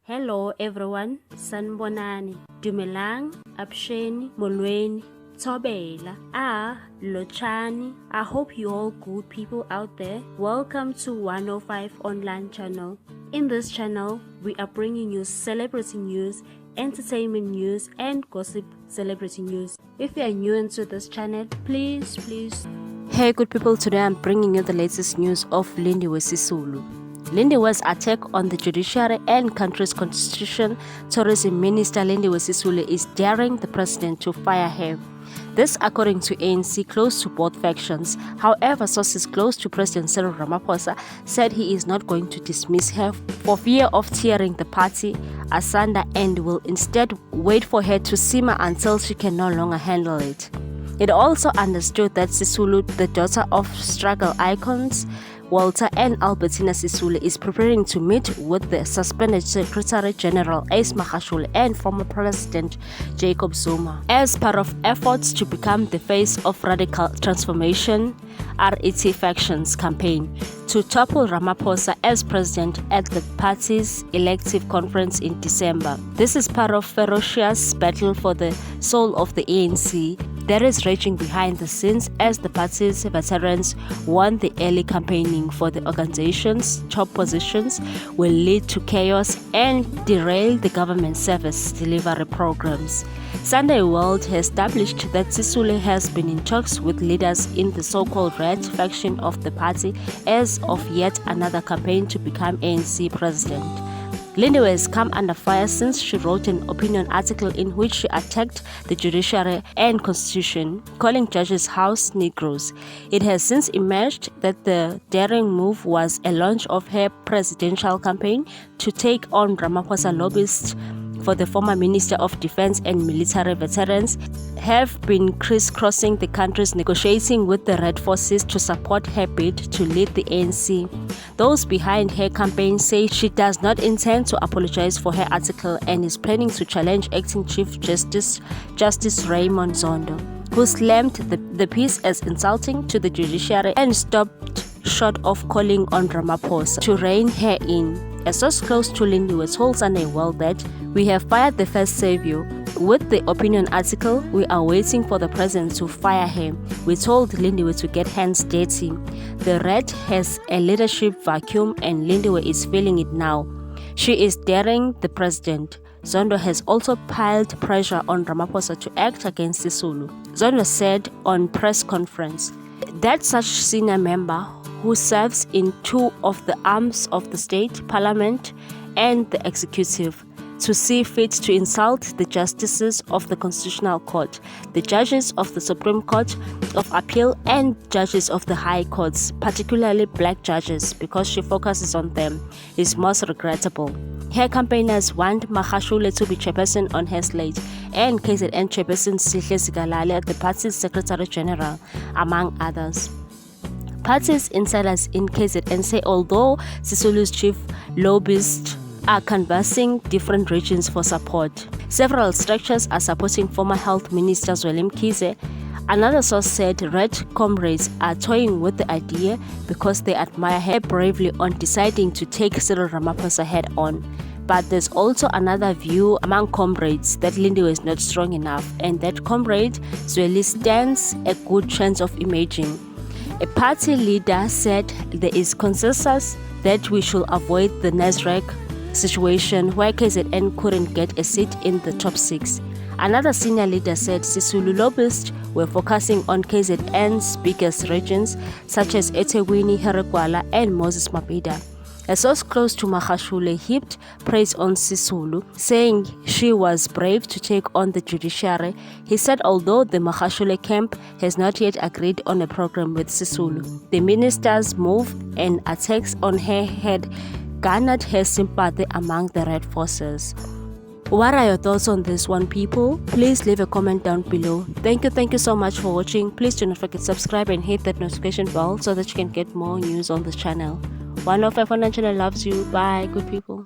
Hello everyone, sanibonani, dumelang, absheni, molweni, thobela, lochani. I hope you all good people out there. Welcome to 105 online channel. In this channel, we are bringing you celebrity news, entertainment news and gossip celebrity news. If you are new into this channel, please. Hey good people, today I'm bringing you the latest news of Lindiwe Sisulu. Lindiwe's attack on the judiciary and country's constitution. Tourism Minister Lindiwe Sisulu is daring the president to fire her. This according to ANC close to both factions. However, sources close to President Cyril Ramaphosa said he is not going to dismiss her for fear of tearing the party asunder and will instead wait for her to simmer until she can no longer handle it. It also understood that Sisulu, the daughter of struggle icons Walter and Albertina Sisulu, is preparing to meet with the suspended Secretary General Ace Magashule and former President Jacob Zuma as part of efforts to become the face of radical transformation RET factions campaign to topple Ramaphosa as president at the party's elective conference in December. This is part of ferocious battle for the soul of the ANC that is raging behind the scenes as the party's veterans won the early campaigning for the organization's top positions will lead to chaos and derail the government service delivery programs. Sunday World has established that Sisulu has been in talks with leaders in the so-called RET faction of the party as of yet another campaign to become ANC president. Lindiwe has come under fire since she wrote an opinion article in which she attacked the judiciary and constitution, calling judges house Negroes. It has since emerged that the daring move was a launch of her presidential campaign to take on Ramaphosa. Lobbyists for the former Minister of Defense and military veterans have been crisscrossing the countries negotiating with the Red Forces to support her bid to lead the ANC. Those behind her campaign say she does not intend to apologize for her article and is planning to challenge Acting Chief Justice Raymond Zondo, who slammed the piece as insulting to the judiciary and stopped short of calling on Ramaphosa to rein her in. A source close to Lindiwe told Sunday World that we have fired the first savior. With the opinion article, we are waiting for the president to fire her. We told Lindiwe to get hands dirty. The RET has a leadership vacuum and Lindiwe is feeling it now. She is daring the president. Zondo has also piled pressure on Ramaphosa to act against Sisulu. Zondo said on press conference that such senior member who serves in two of the arms of the state, parliament and the executive, to see fit to insult the justices of the Constitutional Court, the judges of the Supreme Court of Appeal and judges of the High Courts, particularly black judges, because she focuses on them, is most regrettable. Her campaigners want Magashule to be chairperson on her slate and KZN chairperson Sihle Zikalale, the party's Secretary General, among others. Party's insiders in KZN say although Sisulu's chief lobbyists are canvassing different regions for support, several structures are supporting former Health Minister Zweli Mkhize. Another source said RET comrades are toying with the idea because they admire her bravely on deciding to take Cyril Ramaphosa head on. But there's also another view among comrades that Lindiwe is not strong enough and that comrade Zweli stands a good chance of emerging. A party leader said there is consensus that we should avoid the Nasrec situation where KZN couldn't get a seat in the top 6. Another senior leader said Sisulu lobbyists were focusing on KZN's biggest regions such as eThekwini, Herigwala and Moses Mabhida. A source close to Magashule heaped praise on Sisulu, saying she was brave to take on the judiciary. He said although the Magashule camp has not yet agreed on a program with Sisulu, the minister's move and attacks on her had garnered her sympathy among the Red Forces. What are your thoughts on this one, people? Please leave a comment down below. Thank you so much for watching. Please do not forget to subscribe and hit that notification bell so that you can get more news on this channel. 105 Online Channel loves you. Bye, good people.